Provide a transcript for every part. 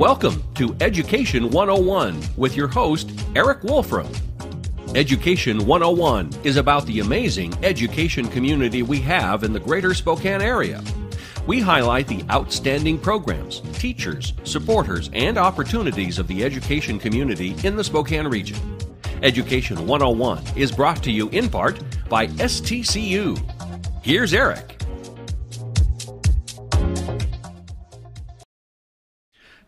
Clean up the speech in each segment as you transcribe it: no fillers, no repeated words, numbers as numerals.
Welcome to Education 101 with your host, Eric Wolfram. Education 101 is about the amazing education community we have in the greater Spokane area. We highlight the outstanding programs, teachers, supporters, and opportunities of the education community in the Spokane region. Education 101 is brought to you in part by STCU. Here's Eric.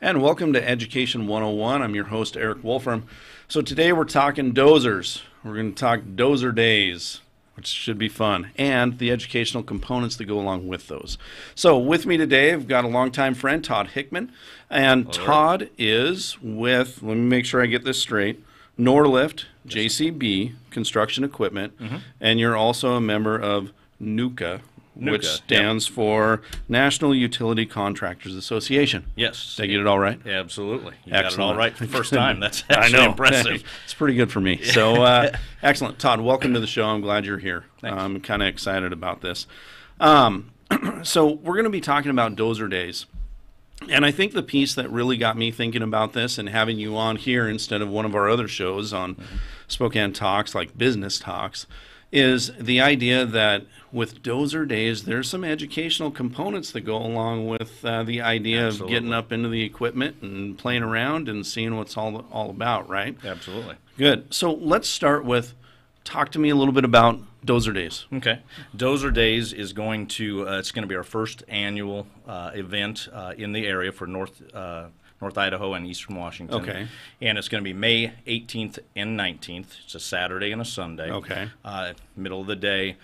And welcome to Education 101. I'm your host, Eric Wolfram. So today we're talking dozers. We're going to talk dozer days, which should be fun, and the educational components that go along with those. So with me today, I've got a longtime friend, Todd Hickman. And Hello. Todd is with, let me make sure I get this straight, Norlift, JCB, Construction Equipment, and you're also a member of NUCA, which stands for National Utility Contractors Association. Yes. Did I get it all right? Absolutely. You Excellent. got it all right the first time. That's I actually know. impressive. It's pretty good for me. So, excellent. Todd, welcome to the show. I'm glad you're here. Thanks. I'm kind of excited about this. So we're going to be talking about dozer days. And I think the piece that really got me thinking about this and having you on here instead of one of our other shows on Spokane Talks, like Business Talks, is the idea that with dozer days, there's some educational components that go along with the idea of getting up into the equipment and playing around and seeing what's all about, right? Absolutely. Good. So let's start with, talk to me a little bit about dozer days. Okay. Dozer Days is going to, it's going to be our first annual event in the area for North Idaho and Eastern Washington. Okay. And it's going to be May 18th and 19th. It's a Saturday and a Sunday. Okay. Middle of the day.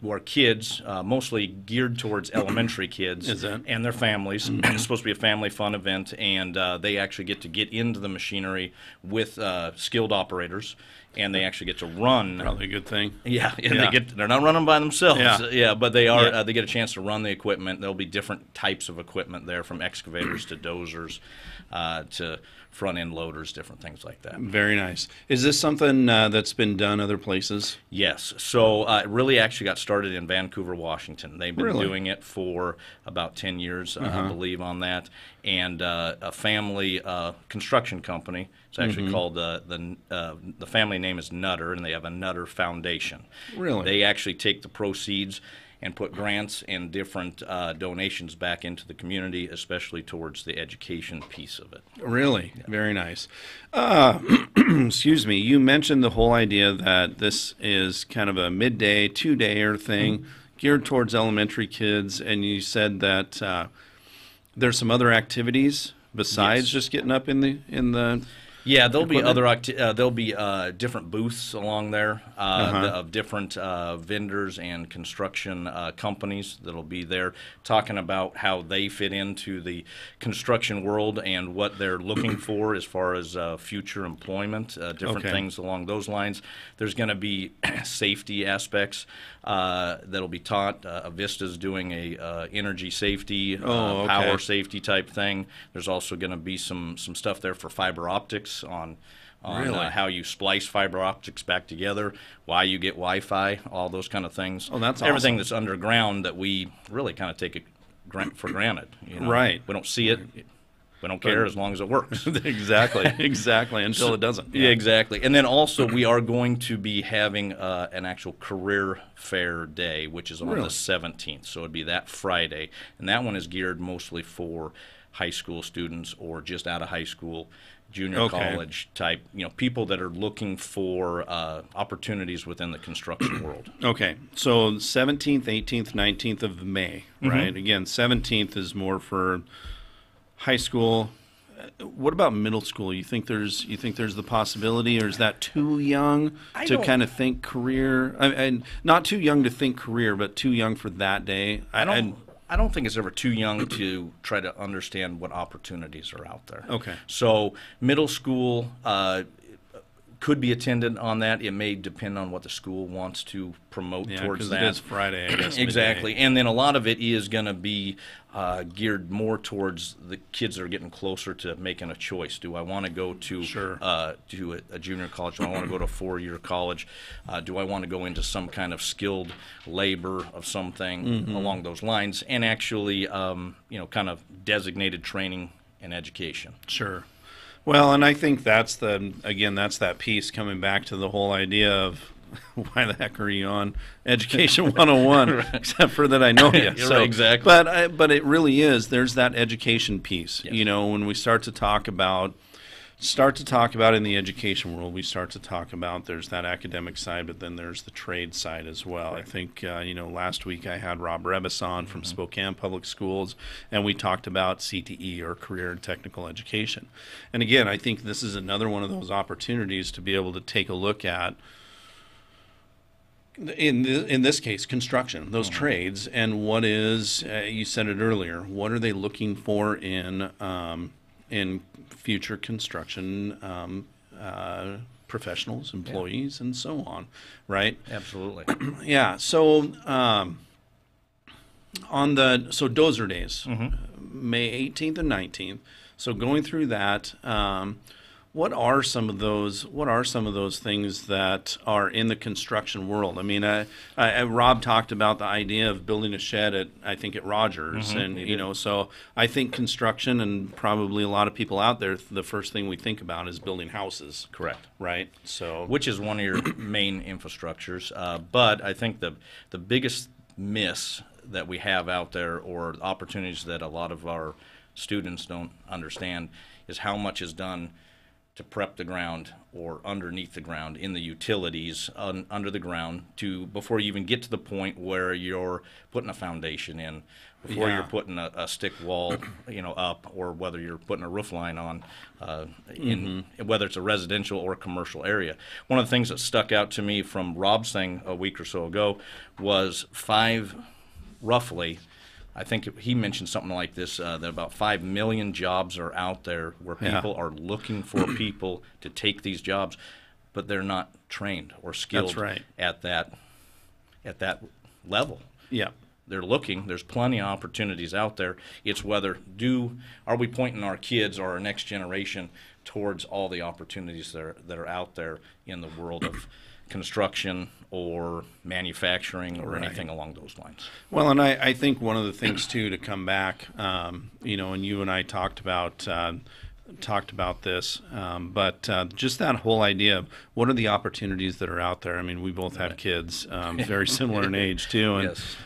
Where kids, mostly geared towards elementary kids Is it? and their families. It's supposed to be a family fun event, and they actually get to get into the machinery with skilled operators, and they actually get to run. Probably a good thing. Yeah, and Yeah. they're not running by themselves. Yeah. But they are. Yeah. They get a chance to run the equipment. There'll be different types of equipment there, from excavators to dozers, to front-end loaders, different things like that. Very nice. Is this something that's been done other places? Yes. So it really actually got started in Vancouver, Washington. They've been Really? doing it for about 10 years, I believe, on that. And a family construction company. It's actually called the family name is Nutter, and they have a Nutter Foundation. Really? They actually take the proceeds and put grants and different donations back into the community, especially towards the education piece of it. Really? Yeah. Very nice. Excuse me. You mentioned the whole idea that this is kind of a midday, two-dayer thing geared towards elementary kids, and you said that there's some other activities besides just getting up in the Yeah, there'll be equipment? there'll be different booths along there of different vendors and construction companies that'll be there talking about how they fit into the construction world and what they're looking for as far as future employment, different things along those lines. There's going to be safety aspects that'll be taught. Vista's doing a energy safety, power safety type thing. There's also going to be some stuff there for fiber optics on Really? How you splice fiber optics back together, why you get Wi-Fi, all those kind of things. Oh, that's everything awesome. that's underground that we really kind of take it for granted. You know? Right. We don't see it. We don't care as long as it works. Exactly, until it doesn't. Yeah, exactly. And then also we are going to be having an actual career fair day, which is on Really? the 17th. So it'd be that Friday. And that one is geared mostly for high school students or just out of high school, junior college type, people that are looking for opportunities within the construction world. Okay, so 17th, 18th, 19th of May, right? Again, 17th is more for high school. What about middle school? You think there's the possibility, or is that too young to kind of think career? And not too young to think career, but too young for that day. I don't think it's ever too young to try to understand what opportunities are out there. Okay. So middle school could be attended on that. It may depend on what the school wants to promote towards that. It is Friday, I guess. Exactly. Midday. And then a lot of it is going to be geared more towards the kids that are getting closer to making a choice. Do I want to go to a junior college? Do I want to go to a four-year college? Do I want to go into some kind of skilled labor of something along those lines? And actually, kind of designated training in education. Sure. Well, and I think that's that piece coming back to the whole idea of why the heck are you on Education 101, Right. except for that I know you. Right, exactly. But it really is. There's that education piece. Yes. You know, when we start to talk about in the education world, we start to talk about there's that academic side, but then there's the trade side as well. Right. I think, last week I had Rob Rebus on from Spokane Public Schools, and we talked about CTE, or Career and Technical Education. And again, I think this is another one of those opportunities to be able to take a look at, in this case, construction, those trades, and what is, you said it earlier, what are they looking for in future construction professionals, employees, and so on, right? Absolutely. Yeah. So Dozer Days, May 18th and 19th. So going through that, what are some of those things that are in the construction world? I mean, Rob talked about the idea of building a shed at Rogers, and so I think construction, and probably a lot of people out there, the first thing we think about is building houses. Correct. Right. So which is one of your main infrastructures, but I think the biggest miss that we have out there, or opportunities that a lot of our students don't understand, is how much is done to prep the ground or underneath the ground in the utilities under the ground before you even get to the point where you're putting a foundation in, before you're putting a stick wall up, or whether you're putting a roof line on in whether it's a residential or commercial area. One of the things that stuck out to me from Rob's thing a week or so ago was roughly, I think he mentioned something like this, that about 5 million jobs are out there where people are looking for people to take these jobs, but they're not trained or skilled at that level. Yeah. They're looking. There's plenty of opportunities out there. It's whether are we pointing our kids or our next generation towards all the opportunities that are out there in the world of construction or manufacturing or anything along those lines. Well, and I think one of the things too, to come back, and you and I talked about this, but just that whole idea of what are the opportunities that are out there. I mean, we both have kids, very similar in age too, and yes.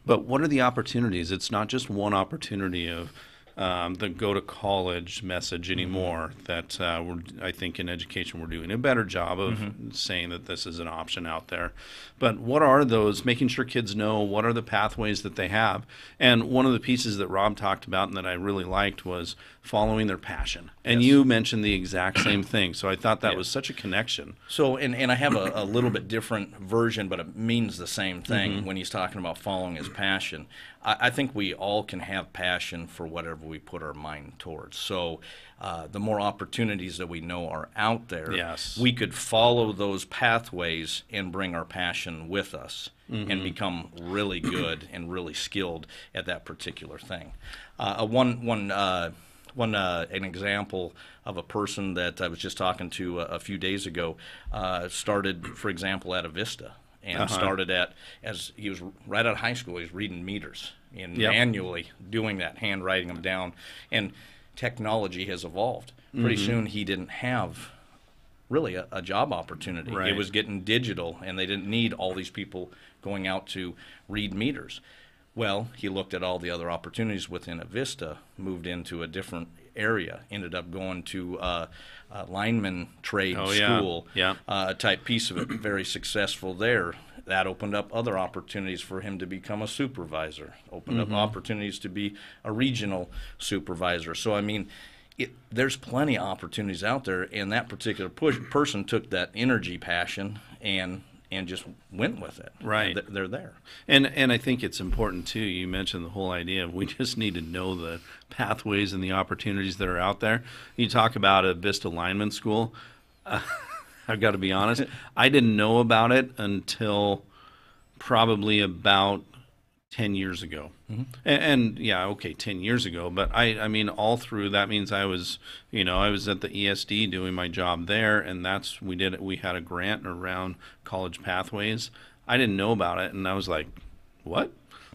But what are the opportunities? It's not just one opportunity of the go to college message anymore. That I think in education we're doing a better job of saying that this is an option out there. But what are those? Making sure kids know what are the pathways that they have. And one of the pieces that Rob talked about and that I really liked was following their passion. And you mentioned the exact same thing. So I thought that was such a connection. So, and I have a little bit different version, but it means the same thing when he's talking about following his passion. I think we all can have passion for whatever we put our mind towards. So the more opportunities that we know are out there, we could follow those pathways and bring our passion with us and become really good and really skilled at that particular thing. An example of a person that I was just talking to a few days ago started, for example, at a Vista. And started as he was right out of high school, he was reading meters and manually doing that, handwriting them down. And technology has evolved. Pretty soon he didn't have really a job opportunity. It was getting digital, and they didn't need all these people going out to read meters. Well, he looked at all the other opportunities within a Vista, moved into a different area, ended up going to a lineman trade school type piece of it, very successful there. That opened up other opportunities for him to become a supervisor, opened up opportunities to be a regional supervisor. So, I mean, there's plenty of opportunities out there, and that particular person took that energy, passion, and just went with it. Right. They're there. And I think it's important, too. You mentioned the whole idea of we just need to know the pathways and the opportunities that are out there. You talk about a Vista lineman school. I've got to be honest. I didn't know about it until probably about 10 years ago. And 10 years ago. But I mean, all through that means I was at the ESD doing my job there, and we had a grant around college pathways. I didn't know about it, and I was like, what?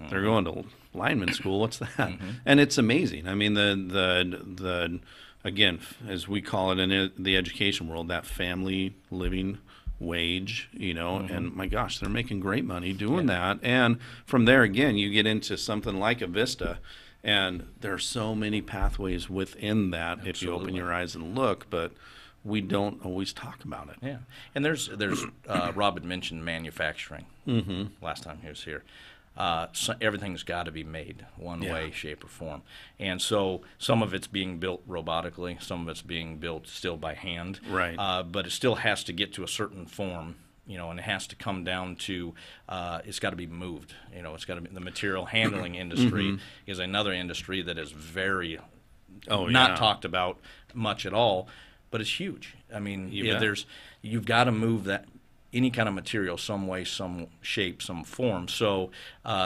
They're going to lineman school. What's that? And it's amazing. I mean, the again, as we call it in the education world, that family living wage, and my gosh, they're making great money doing that. And from there, again, you get into something like a Vista, and there are so many pathways within that if you open your eyes and look, but we don't always talk about it. Yeah, and there's Rob had mentioned manufacturing last time he was here. So everything's got to be made one way, shape, or form. And so some of it's being built robotically, some of it's being built still by hand. Right. But it still has to get to a certain form, and it has to come down to, it's got to be moved. It's got to be, the material handling industry is another industry that is very not talked about much at all, but it's huge. I mean, you've got to move that. Any kind of material, some way, some shape, some form. So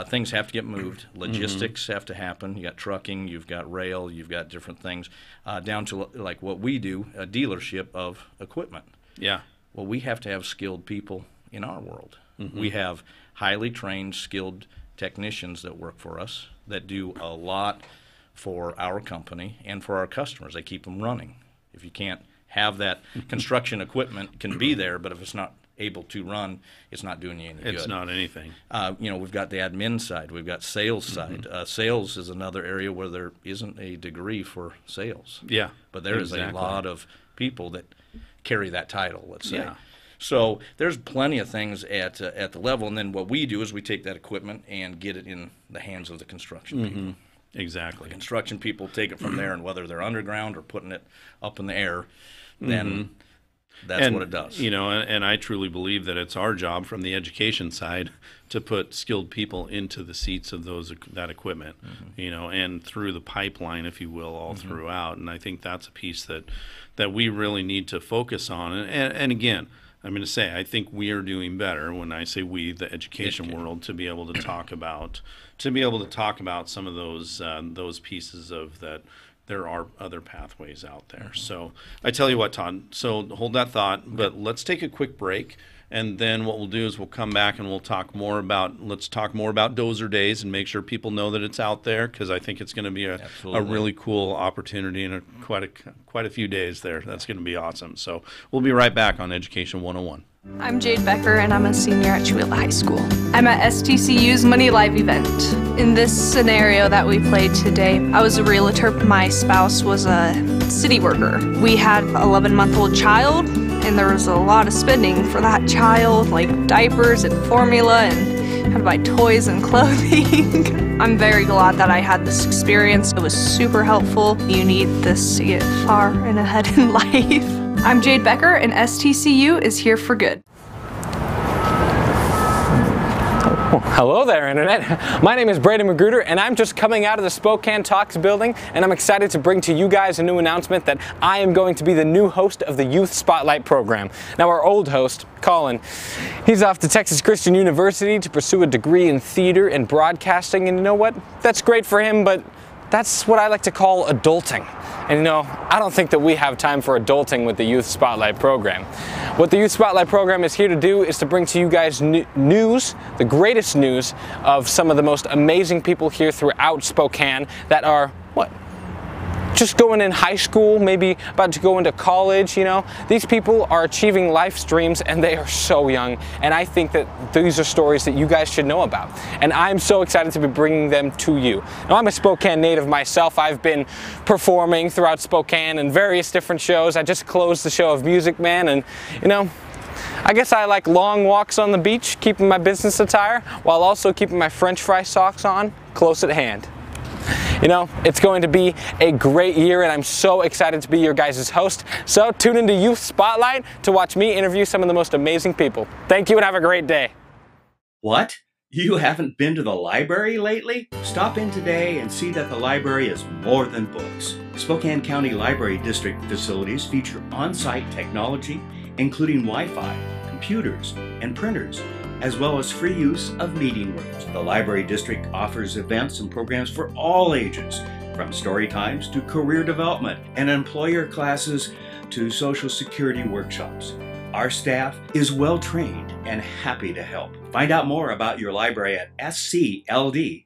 things have to get moved. Logistics have to happen. You got trucking, you've got rail, you've got different things, down to like what we do, a dealership of equipment. Yeah. Well, we have to have skilled people in our world. We have highly trained, skilled technicians that work for us that do a lot for our company and for our customers. They keep them running. If you can't have that construction equipment can be there, but if it's not able to run, it's not doing you any good. It's not anything. We've got the admin side, we've got sales side. Sales is another area where there isn't a degree for sales. Yeah, but there is a lot of people that carry that title, let's say. Yeah. So there's plenty of things at the level, and then what we do is we take that equipment and get it in the hands of the construction people. Exactly. The construction people take it from there, and whether they're underground or putting it up in the air, then that's what it does. And I truly believe that it's our job from the education side to put skilled people into the seats of that equipment, and through the pipeline, if you will, all throughout. And I think that's a piece that we really need to focus on. And again, I'm going to say, I think we are doing better when I say we, the education world, to be able to talk about some of those pieces of that. There are other pathways out there. So I tell you what, Todd, so hold that thought, but let's take a quick break, and then what we'll do is we'll come back and let's talk more about Dozer Days and make sure people know that it's out there, because I think it's going to be a really cool opportunity and quite a few days there. That's going to be awesome. So we'll be right back on Education 101. I'm Jade Becker, and I'm a senior at Chewelah High School. I'm at STCU's Money Live event. In this scenario that we played today, I was a realtor. My spouse was a city worker. We had an 11-month-old child, and there was a lot of spending for that child, like diapers and formula, and had to buy toys and clothing. I'm very glad that I had this experience. It was super helpful. You need this to get far and ahead in life. I'm Jade Becker, and STCU is here for good. Hello there, Internet. My name is Brandon Magruder, and I'm just coming out of the Spokane Talks building, and I'm excited to bring to you guys a new announcement that I am going to be the new host of the Youth Spotlight program. Now, our old host, Colin, he's off to Texas Christian University to pursue a degree in theater and broadcasting, and you know what? That's great for him, but that's what I like to call adulting. And I don't think that we have time for adulting with the Youth Spotlight program. What the Youth Spotlight program is here to do is to bring to you guys news, the greatest news of some of the most amazing people here throughout Spokane that are, just going in high school, maybe about to go into college. These people are achieving life dreams, and they are so young, and I think that these are stories that you guys should know about, and I'm so excited to be bringing them to you. Now, I'm a Spokane native myself. I've been performing throughout Spokane in various different shows. I just closed the show of Music Man, and I guess I like long walks on the beach, keeping my business attire, while also keeping my French fry socks on close at hand. It's going to be a great year, and I'm so excited to be your guys' host. So tune into Youth Spotlight to watch me interview some of the most amazing people. Thank you, and have a great day. What? You haven't been to the library lately? Stop in today and see that the library is more than books. Spokane County Library District facilities feature on-site technology, including Wi-Fi, computers, and printers, as well as free use of meeting rooms. The Library District offers events and programs for all ages, from story times to career development and employer classes to Social Security workshops. Our staff is well trained and happy to help. Find out more about your library at scld.org.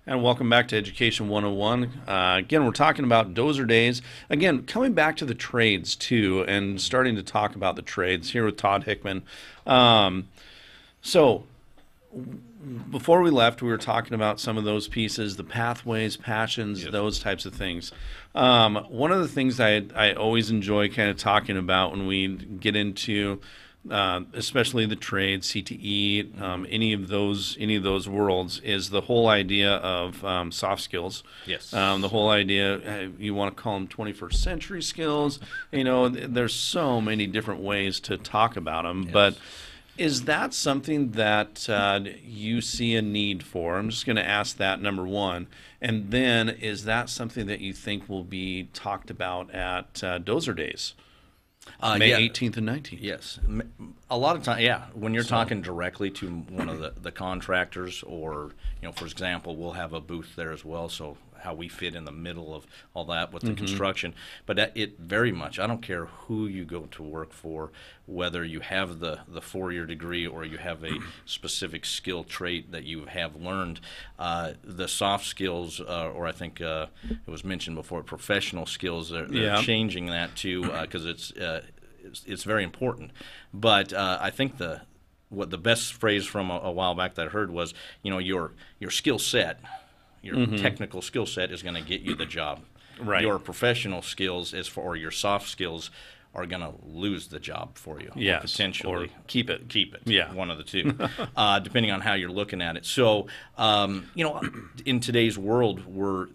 And welcome back to Education 101. Again, we're talking about dozer days. Again, coming back to the trades too, and starting to talk about the trades here with Todd Hickman. So before we left, we were talking about some of those pieces, the pathways, passions, yes, those types of things. One of the things I always enjoy kind of talking about when we get into especially the trade, CTE, any of those worlds, is the whole idea of soft skills. Yes. The whole idea, you want to call them 21st century skills. You know, there's so many different ways to talk about them. Yes. But is that something that you see a need for? I'm just going to ask that, number one. And then, is that something that you think will be talked about at Dozer Days? May 18th and 19th. Yes. A lot of time, yeah, when you're talking directly to one of the contractors, or, you know, for example, we'll have a booth there as well, so how we fit in the middle of all that with the construction. But it very much, I don't care who you go to work for, whether you have the 4-year degree or you have a specific skill trait that you have learned, the soft skills, or I think it was mentioned before, professional skills, they're changing that too, because it's very important. But I think the best phrase from a while back that I heard was, you know, your skill set, your technical skill set is going to get you the job. Right. Your professional skills or your soft skills are going to lose the job for you. Yes. Potentially. Or keep it. Yeah. One of the two, depending on how you're looking at it. So, you know, in today's world, we're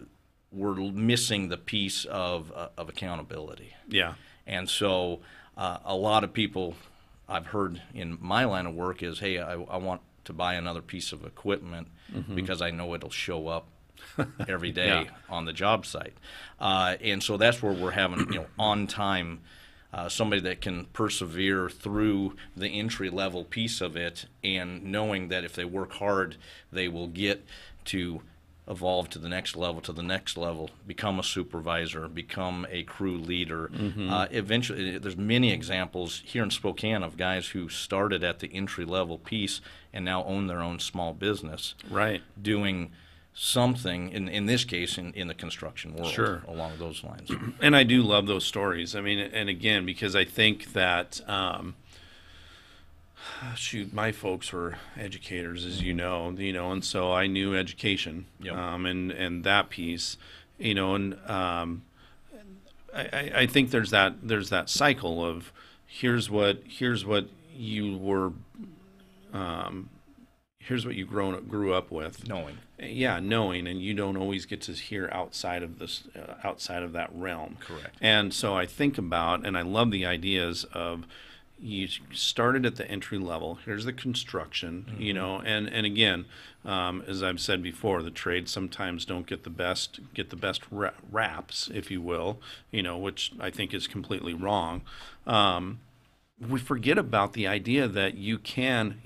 missing the piece of accountability. Yeah. And so a lot of people I've heard in my line of work is, hey, I want to buy another piece of equipment because I know it'll show up every day on the job site. And so that's where we're having, you know, on time, somebody that can persevere through the entry-level piece of it, and knowing that if they work hard, they will get to evolve to the next level, become a supervisor, become a crew leader. Eventually, there's many examples here in Spokane of guys who started at the entry-level piece and now own their own small business. Right. Doing something, in this case, in the construction world, sure, along those lines. And I do love those stories. I mean, and again, because I think that, shoot, my folks were educators, as you know, and so I knew education, and that piece, you know, and I think there's that cycle of here's what you were, here's what you grew up with, knowing, and you don't always get to hear outside of this, outside of that realm. Correct. And so I think about, and I love the ideas of, you started at the entry level. Here's the construction, you know, and again, as I've said before, the trades sometimes don't get the best raps, if you will, you know, which I think is completely wrong. We forget about the idea that you can,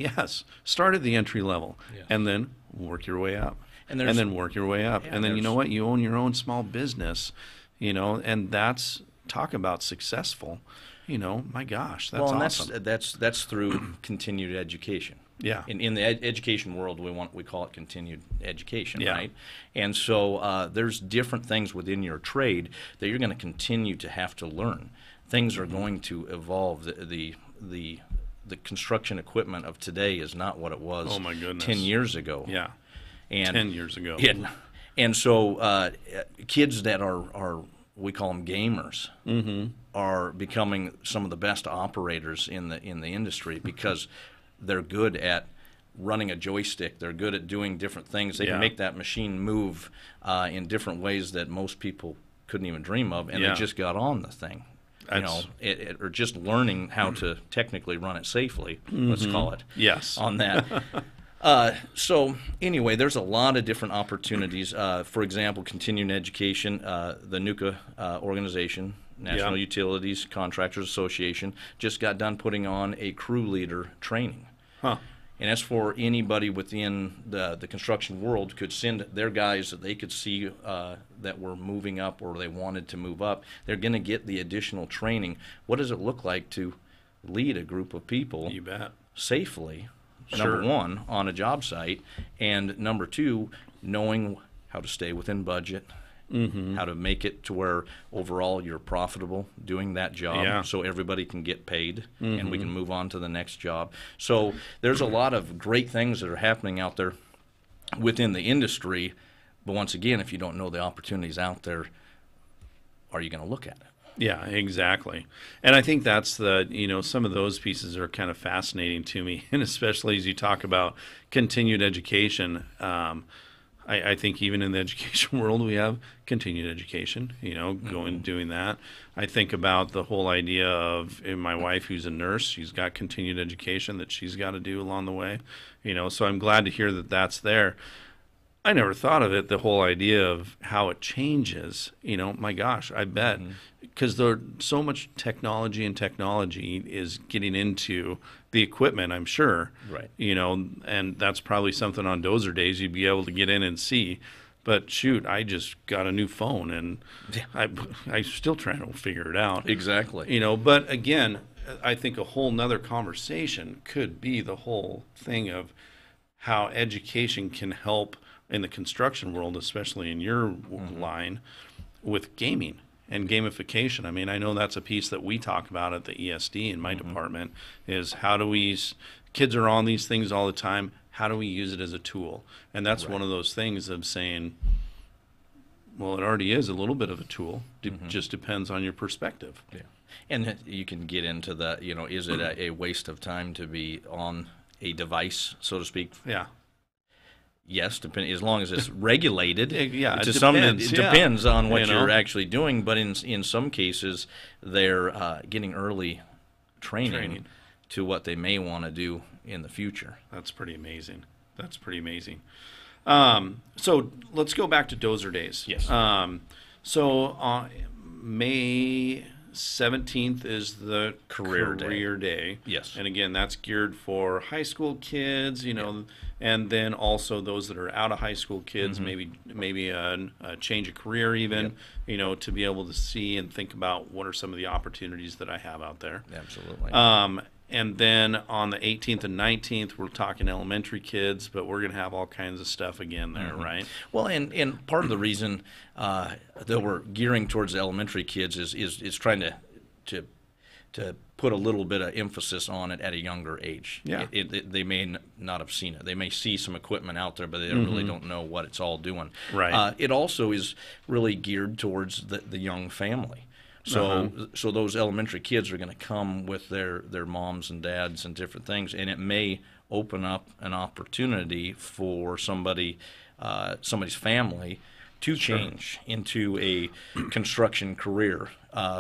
start at the entry level, and then work your way up, and then work your way up, and then, you know what, you own your own small business, you know, and that's, talk about successful. You know, my gosh, that's awesome. And that's through continued education. Yeah. In the education world, we call it continued education, right? And so there's different things within your trade that you're going to continue to have to learn. Things are going to evolve. The construction equipment of today is not what it was 10 years ago. Yeah. And 10 years ago. And so kids that are we call them gamers, are becoming some of the best operators in the industry because they're good at running a joystick. They're good at doing different things. They can make that machine move in different ways that most people couldn't even dream of, and they just got on the thing. You know, or just learning how to technically run it safely. Let's call it. Yes. On that. So anyway, there's a lot of different opportunities. For example, continuing education, the NUCA organization, National Utilities Contractors Association, just got done putting on a crew leader training. And as for anybody within the construction world could send their guys that they could see that were moving up or they wanted to move up, they're going to get the additional training. What does it look like to lead a group of people You bet. safely, Sure. number one, on a job site, and number two, knowing how to stay within budget, how to make it to where overall you're profitable doing that job, Yeah. so everybody can get paid and we can move on to the next job. So there's a lot of great things that are happening out there within the industry, but once again, if you don't know the opportunities out there, are you going to look at it? Yeah, exactly. And I think that's some of those pieces are kind of fascinating to me, and especially as you talk about continued education. I think even in the education world, we have continued education, doing that. I think about the whole idea of my wife, who's a nurse, she's got continued education that she's got to do along the way, so I'm glad to hear that that's there. I never thought of it, the whole idea of how it changes, my gosh, I bet, because there's so much technology is getting into the equipment, I'm sure. Right. And that's probably something on dozer days you'd be able to get in and see. But shoot, I just got a new phone and I'm still trying to figure it out. Exactly. But again, I think a whole nother conversation could be the whole thing of how education can help in the construction world, especially in your line, with gaming and gamification. I mean, I know that's a piece that we talk about at the ESD in my department, is how do kids are on these things all the time, how do we use it as a tool? And that's one of those things of saying, well, it already is a little bit of a tool. It just depends on your perspective. Yeah. And you can get into the, is it a waste of time to be on a device, so to speak? Yeah. Yes, as long as it's regulated. Yeah, it depends. It depends on what You know? you're actually doing. But in some cases, they're getting early training to what they may want to do in the future. That's pretty amazing. So let's go back to dozer days. Yes. So May 17th is the Career day. Yes. And again, that's geared for high school kids, and then also those that are out of high school kids, maybe a change of career even, to be able to see and think about what are some of the opportunities that I have out there. Absolutely. And then on the 18th and 19th, we're talking elementary kids, but we're going to have all kinds of stuff again there, right? Well, and part of the reason that we're gearing towards the elementary kids is trying to put a little bit of emphasis on it at a younger age. Yeah. They may not have seen it. They may see some equipment out there, but they really don't know what it's all doing. Right. It also is really geared towards the young family. So those elementary kids are going to come with their moms and dads and different things, and it may open up an opportunity for somebody's family to change into a construction career,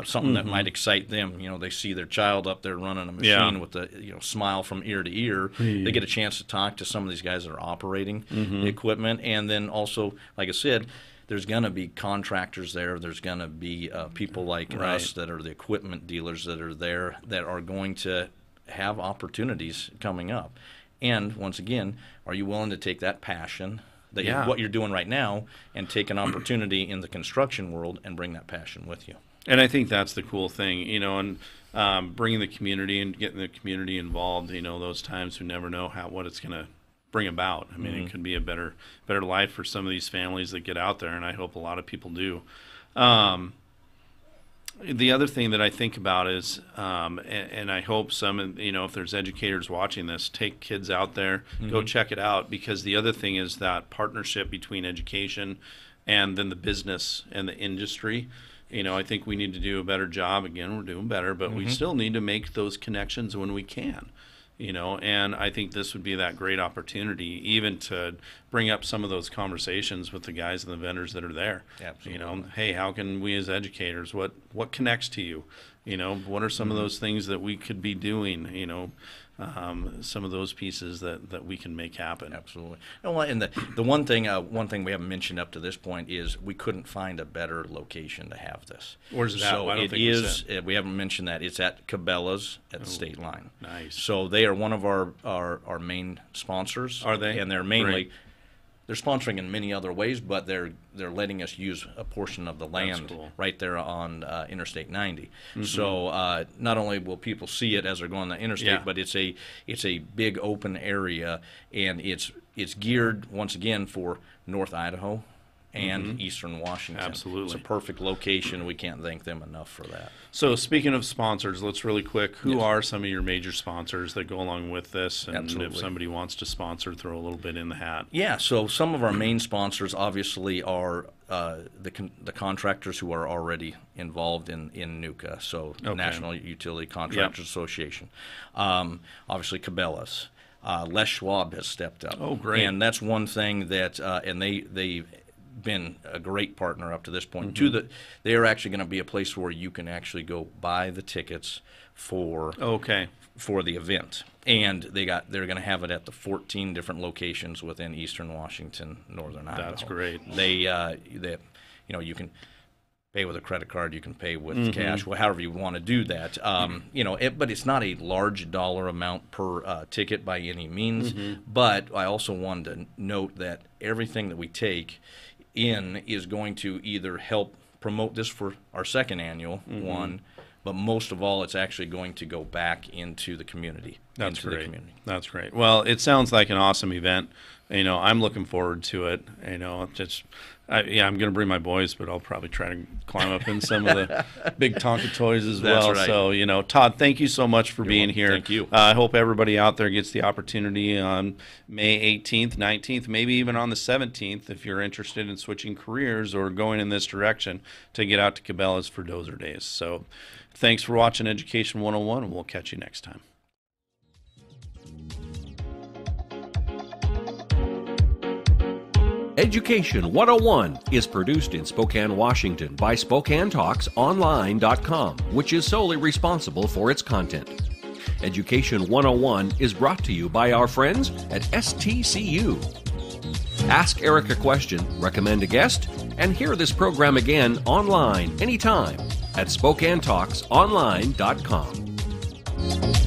something that might excite them. They see their child up there running a machine with a smile from ear to ear. They get a chance to talk to some of these guys that are operating the equipment, and then also, like I said, there's going to be contractors there. There's going to be people like us that are the equipment dealers that are there that are going to have opportunities coming up. And once again, are you willing to take that passion, what you're doing right now, and take an opportunity in the construction world and bring that passion with you? And I think that's the cool thing, and bringing the community and getting the community involved. Those times we never know what it's going to bring about. I mean, it could be a better life for some of these families that get out there, and I hope a lot of people do. The other thing that I think about is, and I hope some, if there's educators watching this, take kids out there, go check it out, because the other thing is that partnership between education and then the business and the industry. I think we need to do a better job. Again, we're doing better, but we still need to make those connections when we can. And I think this would be that great opportunity even to bring up some of those conversations with the guys and the vendors that are there. Absolutely. Hey, how can we as educators, what connects to you? You know, what are some of those things that we could be doing? You know, some of those pieces that we can make happen. Absolutely. And the one thing we haven't mentioned up to this point is we couldn't find a better location to have this. Where's that? So I don't it think is. We haven't mentioned that it's at Cabela's at the state line. Nice. So they are one of our main sponsors. Are they? And they're mainly. Great. They're sponsoring in many other ways, but they're letting us use a portion of the land cool. right there on Interstate 90. So not only will people see it as they're going on the interstate, but it's a big open area, and it's geared once again for North Idaho and Eastern Washington. Absolutely. It's a perfect location. We can't thank them enough for that. So speaking of sponsors, let's really quick, who are some of your major sponsors that go along with this? And Absolutely. if somebody wants to sponsor, throw a little bit in the hat. Yeah, so some of our main sponsors obviously are the contractors who are already involved in NUCA, so National Utility Contractors Association. Obviously Cabela's. Les Schwab has stepped up. Oh, great. And that's one thing that, and they've been a great partner up to this point. They are actually going to be a place where you can actually go buy the tickets for the event, and they're going to have it at the 14 different locations within Eastern Washington, Northern Idaho. That's great. They you can pay with a credit card, you can pay with cash, however you want to do that. But it's not a large dollar amount per ticket by any means. But I also wanted to note that everything that we take in is going to either help promote this for our second annual one, but most of all, it's actually going to go back into the community. That's great. That's great. Well, it sounds like an awesome event. You know, I'm looking forward to it. You know, I'm going to bring my boys, but I'll probably try to climb up in some of the big Tonka toys as well. Right. So, you know, Todd, thank you so much for being here. Thank you. I hope everybody out there gets the opportunity on May 18th, 19th, maybe even on the 17th, if you're interested in switching careers or going in this direction, to get out to Cabela's for Dozer Days. So thanks for watching Education 101, and we'll catch you next time. Education 101 is produced in Spokane, Washington by SpokaneTalksOnline.com, which is solely responsible for its content. Education 101 is brought to you by our friends at STCU. Ask Eric a question, recommend a guest, and hear this program again online anytime at SpokaneTalksOnline.com.